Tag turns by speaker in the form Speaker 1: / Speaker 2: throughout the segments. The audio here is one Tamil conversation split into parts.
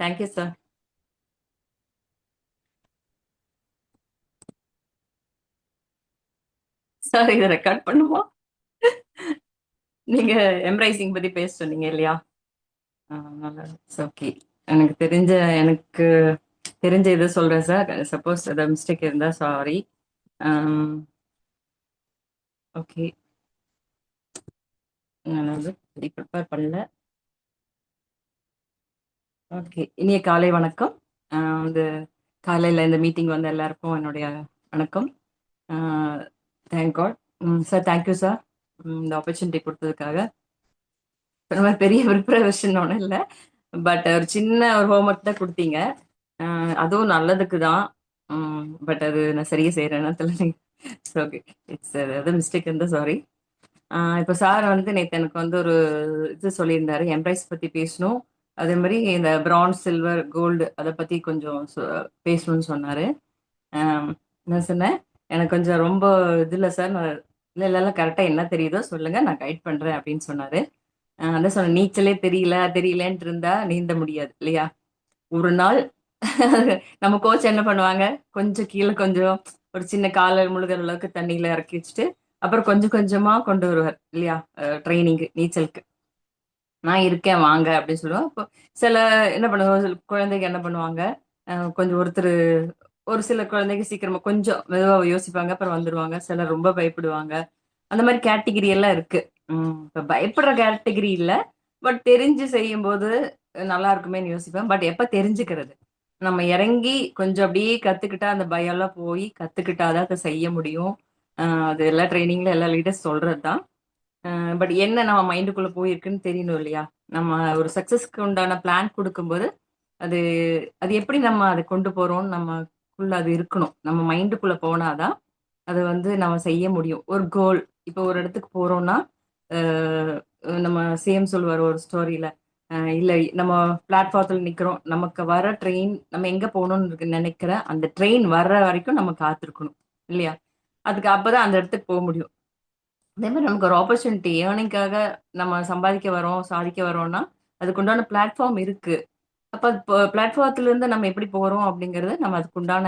Speaker 1: Thank you sir. சார் இதை ரெக்கார்ட் பண்ணுமா? நீங்க எம்ப்ரைசிங் பத்தி பேச சொன்னீங்க இல்லையா? ஓகே. எனக்கு தெரிஞ்ச எனக்கு தெரிஞ்ச இதை சொல்றேன் சார். சப்போஸ் ஏதாவது மிஸ்டேக் இருந்தா சாரி. ஓகே. நான் வந்து ப்ரிப்பேர் பண்ணல. ஓகே, இனிய காலை வணக்கம். வந்து காலையில் இந்த மீட்டிங் வந்த எல்லாருக்கும் என்னுடைய வணக்கம். Thank God. Sir, thank you sir, இந்த ஆப்பர்ச்சுனிட்டி கொடுத்ததுக்காக. இந்த மாதிரி பெரிய ப்ரிப்பரேஷன் ஒன்றும் இல்லை, பட் ஒரு சின்ன ஒரு ஹோம்ஒர்க் தான் கொடுத்தீங்க. அதுவும் நல்லதுக்கு தான். பட் அது நான் சரியா செய்கிறேன்னா தெரியல. ஓகே, இட்ஸ் அது மிஸ்டேக் இருந்தால் சாரி. இப்போ சார் வந்து நேற்று எனக்கு வந்து ஒரு இது சொல்லியிருந்தாரு, எம்ப்ரைஸ் பற்றி பேசணும். அதே மாதிரி இந்த பிரான்ஸ், சில்வர், கோல்டு அதை பற்றி கொஞ்சம் பேசணும்னு சொன்னார். நான் சொன்னேன், எனக்கு கொஞ்சம் ரொம்ப இது இல்லை சார், நான் இல்லை இல்லை கரெக்டாக என்ன தெரியுதோ சொல்லுங்க, நான் கைட் பண்ணுறேன் அப்படின்னு சொன்னார். அதான் சொன்னேன், நீச்சலே தெரியல தெரியலன்ட்டு இருந்தா நீந்த முடியாது இல்லையா? ஒரு நாள் நம்ம கோச் என்ன பண்ணுவாங்க, கொஞ்சம் கீழே கொஞ்சம் ஒரு சின்ன கால முழுகிற அளவுக்கு தண்ணியில இறக்கி வச்சுட்டு அப்புறம் கொஞ்சம் கொஞ்சமா கொண்டு வருவார் இல்லையா? ட்ரைனிங்கு, நீச்சலுக்கு. நான் இருக்கேன் வாங்க அப்படின்னு சொல்லுவோம். இப்போ சில என்ன பண்ணுவாங்க, சில குழந்தைங்க என்ன பண்ணுவாங்க, கொஞ்சம் ஒரு சில குழந்தைங்க சீக்கிரமா கொஞ்சம் மெதுவா யோசிப்பாங்க, அப்புறம் வந்துருவாங்க. சிலர் ரொம்ப பயப்படுவாங்க. அந்த மாதிரி கேட்டகிரி எல்லாம் இருக்கு. இப்ப பயப்படுற கேட்டகிரி இல்ல, பட் தெரிஞ்சு செய்யும் போது நல்லா இருக்குமேன்னு யோசிப்பேன். பட் எப்ப தெரிஞ்சுக்கிறது, நம்ம இறங்கி கொஞ்சம் அப்படியே கத்துக்கிட்டா அந்த பயம் எல்லாம் போய் கத்துக்கிட்டாதான் அதை செய்ய முடியும். அது எல்லா ட்ரைனிங்ல எல்லா லீடர்ஸ் சொல்றதுதான். பட் என்ன நம்ம மைண்டுக்குள்ள போயிருக்குன்னு தெரியணும் இல்லையா? நம்ம ஒரு சக்சஸ்க்கு உண்டான பிளான் கொடுக்கும்போது அது அது எப்படி நம்ம அதை கொண்டு போறோம்னு நமக்குள்ள அது இருக்கணும். நம்ம மைண்டுக்குள்ள போனாதான் அதை வந்து நம்ம செய்ய முடியும். ஒரு கோல், இப்போ ஒரு இடத்துக்கு போறோம்னா, அஹ் நம்ம சேம் சொல்லுவார் ஒரு ஸ்டோரியில, இல்ல நம்ம பிளாட்ஃபார்த்தில் நிக்கிறோம், நமக்கு வர ட்ரெயின், நம்ம எங்க போகணும்னு நினைக்கிற அந்த ட்ரெயின் வர்ற வரைக்கும் நம்ம காத்திருக்கணும் இல்லையா? அதுக்கு அப்பதான் அந்த இடத்துக்கு போக முடியும். அதே மாதிரி நமக்கு ஒரு ஆப்பர்ச்சுனிட்டி ஏர்னிங்காக நம்ம சம்பாதிக்க வரோம், சாதிக்க வரோம்னா அதுக்கு உண்டான பிளாட்ஃபார்ம் இருக்கு. அப்ப பிளாட்ஃபார்த்துல இருந்து நம்ம எப்படி போறோம் அப்படிங்கறது, நம்ம அதுக்கு உண்டான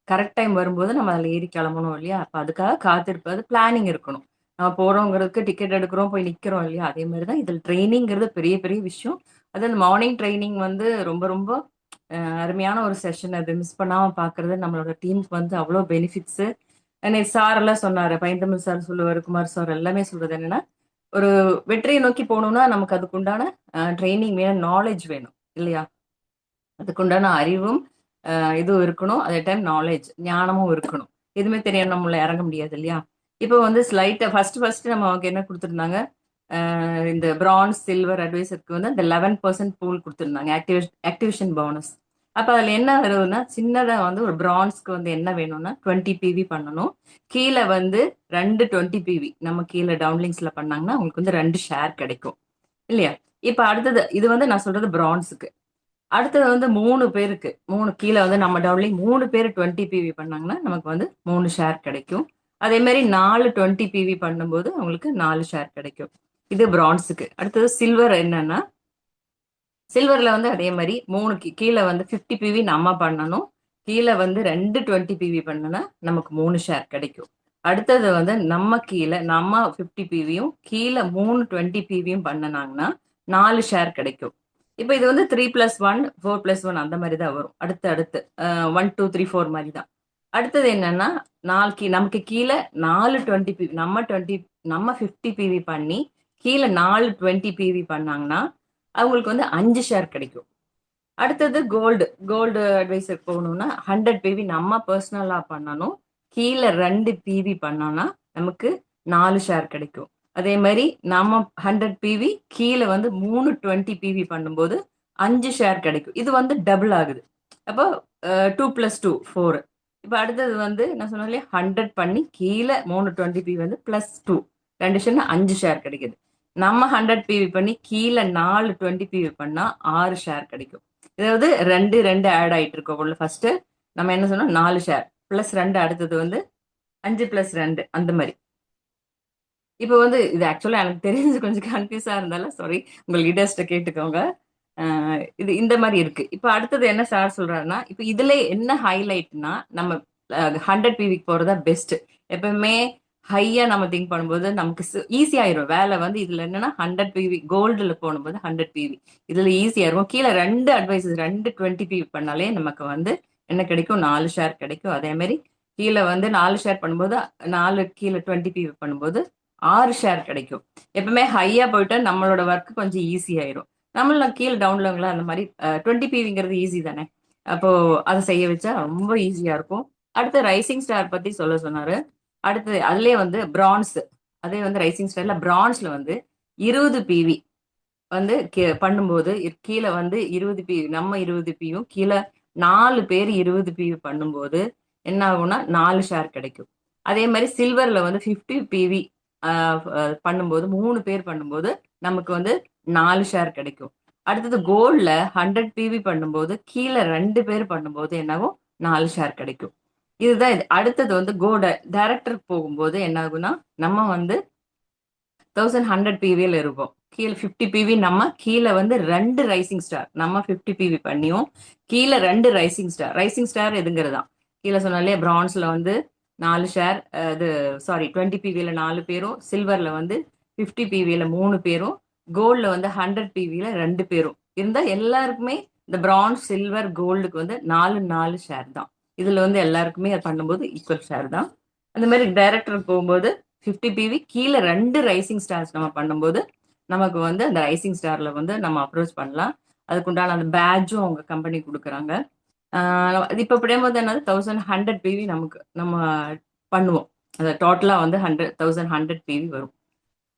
Speaker 1: கரெக்ட் டைம் வரும்போது நம்ம அதுல ஏறி கிளம்பணும் இல்லையா? அப்ப அதுக்காக காத்திருப்பது, பிளானிங் இருக்கணும். நம்ம போறோங்கிறதுக்கு டிக்கெட் எடுக்கிறோம், போய் நிக்கிறோம் இல்லையா? அதே மாதிரிதான் இதுல ட்ரைனிங்கிறது பெரிய பெரிய விஷயம். அது அந்த மார்னிங் ட்ரைனிங் வந்து ரொம்ப ரொம்ப அருமையான ஒரு செஷன். அது மிஸ் பண்ணாம பாக்குறது நம்மளோட டீமுக்கு வந்து அவ்வளவு பெனிஃபிட்ஸ். என்னை சார் எல்லாம் சொன்னாரு, பைந்தமிழ் சார் சொல்லுவாரு, குமார் சார் எல்லாமே சொல்றது என்னன்னா, ஒரு வெற்றியை நோக்கி போகணும்னா நமக்கு அதுக்கு உண்டான ட்ரைனிங் வேணும், நாலேஜ் வேணும் இல்லையா? அதுக்குண்டான அறிவும் இதுவும் இருக்கணும். அதே டைம் நாலேஜ், ஞானமும் இருக்கணும். எதுவுமே தெரியாம நம்மள இறங்க முடியாது இல்லையா? இப்போ வந்து ஸ்லைட்டா ஃபர்ஸ்ட் ஃபர்ஸ்ட் நம்ம அவங்க என்ன கொடுத்துருந்தாங்க, இந்த பிரான்ஸ், சில்வர் அட்வைசருக்கு வந்து அந்த 11% பூல் கொடுத்துருந்தாங்க, ஆக்டிவேஷன் போனஸ். அப்ப அதுல என்ன வருதுன்னா, சின்னதா வந்து ஒரு பிரான்ஸ்க்கு வந்து என்ன வேணும்னா 20 பிவி பண்ணணும். கீழே வந்து 20 பிவி நம்ம கீழே டவுன்லிங்ஸ்ல பண்ணாங்கன்னா உங்களுக்கு வந்து 2 ஷேர் கிடைக்கும் இல்லையா? இப்ப அடுத்தது இது வந்து நான் சொல்றது பிரான்ஸுக்கு. அடுத்தது வந்து 3 பேருக்கு, 3 கீழே வந்து நம்ம டவுன்லிங் 3 பேர் 20 பிவி பண்ணாங்கன்னா நமக்கு வந்து 3 ஷேர் கிடைக்கும். அதே மாதிரி 4 20 பிவி பண்ணும்போது அவங்களுக்கு 4 ஷேர் கிடைக்கும். இது பிரான்ஸுக்கு. அடுத்தது சில்வர் என்னன்னா, சில்வர்ல வந்து அதே மாதிரி 3 கீழே வந்து 50 பிவி நம்ம பண்ணணும். கீழே வந்து 2 20 பிவி பண்ணுனா நமக்கு 3 ஷேர் கிடைக்கும். அடுத்தது வந்து நம்ம கீழே நம்ம 50 பிவியும் கீழே 3 20 பிவியும் பண்ணனாங்கன்னா 4 ஷேர் கிடைக்கும். இப்போ இது வந்து 3+1 4+1 அந்த மாதிரி தான் வரும். அடுத்து அடுத்து 1 2 3 4 மாதிரி தான். அடுத்தது என்னன்னா, நமக்கு கீழே 4 20 பிவி, நம்ம 50 பிவி பண்ணி கீழே 4 20 பிவி பண்ணாங்கன்னா அவங்களுக்கு வந்து 5 ஷேர் கிடைக்கும். அடுத்தது கோல்டு. கோல்டு அட்வைசர் போகணும்னா 100 பிவி நம்ம பர்சனலா பண்ணணும். கீழே 2 பிவி பண்ணோம்னா நமக்கு 4 ஷேர் கிடைக்கும். அதே மாதிரி நம்ம 100 பிவி கீழே வந்து 3 20 பிவி பண்ணும்போது 5 ஷேர் கிடைக்கும். இது வந்து டபுள் ஆகுது. அப்போ 2+2 4. இப்போ அடுத்தது வந்து நான் சொன்னேன் இல்லையா, 100 பண்ணி கீழே 3 20 பிவி வந்து +2, 2 ஷேர்னா 5 ஷேர் கிடைக்குது. நம்ம 100 பிவி பண்ணி கீழே 4 20 பிவி பண்ணா 6 ஷேர் கிடைக்கும். அதாவது 2 2 ஆட் ஆயிட்டு இருக்கோம் உள்ள. ஃபர்ஸ்ட் நம்ம என்ன சொன்னோம், 4 ஷேர் +2, அடுத்தது வந்து 5+2 அந்த மாதிரி. இப்போ வந்து இது ஆக்சுவலா எனக்கு தெரிஞ்சு கொஞ்சம் கன்ஃபியூஸா இருந்தாலும் சாரி, உங்க லீடர்ஸ்ட கேட்டுக்கோங்க. இது இந்த மாதிரி இருக்கு. இப்ப அடுத்தது என்ன சார் சொல்றாருன்னா, இப்ப இதுல என்ன ஹைலைட்னா, நம்ம 100 பிவிக்கு போறதா பெஸ்ட். எப்பவுமே ஹையா நம்ம திங்க் பண்ணும்போது நமக்கு ஈஸி ஆயிரும் வேலை. வந்து இதுல என்னன்னா 100 பிவி கோல்டுல போகும்போது 100 பிவி இதுல ஈஸியா இருக்கும். கீழே ரெண்டு அட்வைசஸ், ரெண்டு 20 பிவி பண்ணாலே நமக்கு வந்து என்ன கிடைக்கும், 4 ஷேர் கிடைக்கும். அதே மாதிரி கீழே வந்து 4 ஷேர் பண்ணும்போது, 4 கீழே 20 பிவி பண்ணும்போது 6 ஷேர் கிடைக்கும். எப்பவுமே ஹையா போயிட்டா நம்மளோட ஒர்க் கொஞ்சம் ஈஸி ஆயிரும். நம்மள கீழே டவுன்லங்களா அந்த மாதிரி 20 பிவிங்கிறது ஈஸி தானே. அப்போ அதை செய்ய வச்சா ரொம்ப ஈஸியா இருக்கும். அடுத்து ரைசிங் ஸ்டார் பத்தி சொல்ல சொன்னாரு. அடுத்து அதுலயே வந்து பிரான்ஸ், அதே வந்து ரைசிங் ஸ்டார்ல பிரான்ஸ்ல வந்து 20 பிவி வந்து பண்ணும்போது கீழே வந்து 20 பிவி, நம்ம 20 பியும் கீழே 4 பேர் 20 பிவி பண்ணும்போது என்ன ஆகும்னா 4 ஷேர் கிடைக்கும். அதே மாதிரி சில்வர்ல வந்து 50 பிவி பண்ணும்போது 3 பேர் பண்ணும்போது நமக்கு வந்து 4 ஷேர் கிடைக்கும். அடுத்தது கோல்ட்ல 100 பிவி பண்ணும்போது கீழே 2 பேர் பண்ணும்போது என்னாகும், 4 ஷேர் கிடைக்கும். இதுதான் இது. அடுத்தது வந்து டைரக்டர் போகும்போது என்ன ஆகும்னா, நம்ம வந்து 1100 பிவியில் இருக்கும். கீழே 50 பிவி, நம்ம கீழே வந்து 2 ரைசிங் ஸ்டார், நம்ம 50 பிவி பண்ணியும் கீழே 2 ரைசிங் ஸ்டார். ரைசிங் ஸ்டார் எதுங்கிறதா கீழே சொன்னாலே, பிரான்ஸ்ல வந்து 4 ஷேர், இது சாரி 20 பிவியில 4 பேரும், சில்வர்ல வந்து 50 பிவியில 3 பேரும், கோல்ட்ல வந்து 100 பிவியில 2 பேரும் இருந்தா எல்லாருக்குமே இந்த பிரான்ஸ், சில்வர், கோல்டுக்கு வந்து 4 4 ஷேர் தான். இதுல வந்து எல்லாருக்குமே அது பண்ணும்போது ஈக்குவல் ஷேர் தான். அந்த மாதிரி டைரக்டர் போகும்போது 50 பிவி கீழே 2 ரைசிங் ஸ்டார்ஸ் நம்ம பண்ணும்போது நமக்கு வந்து அந்த ரைசிங் ஸ்டார்ல வந்து நம்ம அப்ரோச் பண்ணலாம். அதுக்குண்டான அந்த பேட்சும் அவங்க கம்பெனி கொடுக்குறாங்க. இப்ப படிக்கும்போது என்னது 1100 பிவி நமக்கு நம்ம பண்ணுவோம். அது டோட்டலா வந்து 1100 பிவி வரும்.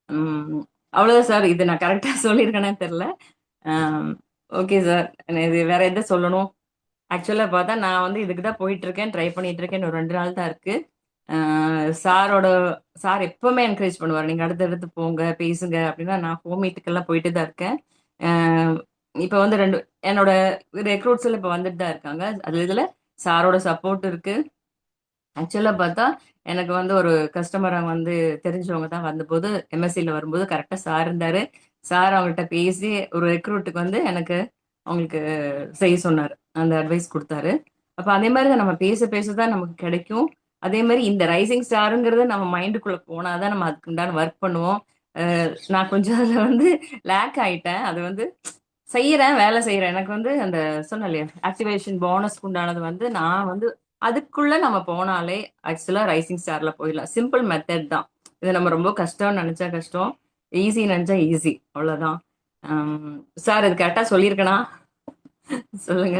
Speaker 1: உம் அவ்வளவுதான் சார். இது நான் கரெக்டா சொல்லியிருக்கேனே தெரியல. Okay sir. இது வேற எதை சொல்லணும்? ஆக்சுவலா பார்த்தா நான் வந்து இதுக்கு தான் போயிட்டு இருக்கேன், ட்ரை பண்ணிட்டு இருக்கேன். ஒரு 2 நாள் தான் இருக்கு. சாரோட சார் எப்பவுமே என்கரேஜ் பண்ணுவார், நீங்க அடுத்தடுத்து போங்க பேசுங்க அப்படின்னா. நான் ஹோம் மீட்டுக்கெல்லாம் போயிட்டு தான் இருக்கேன். அஹ் இப்ப வந்து என்னோட ரெக்ரூட்ஸ் எல்லாம் இப்ப வந்துட்டு தான் இருக்காங்க. இதுல சாரோட சப்போர்ட் இருக்கு. ஆக்சுவலா பார்த்தா எனக்கு வந்து ஒரு கஸ்டமரை வந்து தெரிஞ்சவங்க தான் வந்தபோது, எம்எஸ்சியில் வரும்போது கரெக்டாக சார் இருந்தாரு. சார் அவங்கள்ட்ட பேசி ஒரு ரெக்ரூட்டுக்கு வந்து எனக்கு அவங்களுக்கு செய்ய சொன்னார், அந்த அட்வைஸ் கொடுத்தாரு. அப்போ அதே மாதிரி தான் நம்ம பேச பேச தான் நமக்கு கிடைக்கும். அதே மாதிரி இந்த ரைசிங் ஸ்டாருங்கிறது நம்ம மைண்டுக்குள்ள போனாதான் நம்ம அதுக்கு உண்டான ஒர்க் பண்ணுவோம். நான் கொஞ்சம் அதில் வந்து லேக் ஆயிட்டேன். அது வந்து செய்யறேன், வேலை செய்யறேன். எனக்கு வந்து அந்த சொன்னேன் இல்லையா, ஆக்டிவேஷன் போனஸ் உண்டானது வந்து நான் வந்து அதுக்குள்ள நம்ம போனாலே ஆக்சுவலா ரைசிங் ஸ்டார்ல போயிடலாம். சிம்பிள் மெத்தட் தான். இது நம்ம ரொம்ப கஷ்டம்னு நினைச்சா கஷ்டம், ஈஸி நினைச்சா ஈஸி, அவ்வளவுதான். சார் இது கரெக்டா சொல்லியிருக்கனா? சொல்லுங்க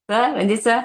Speaker 1: சார், ரஞ்சித் சார்.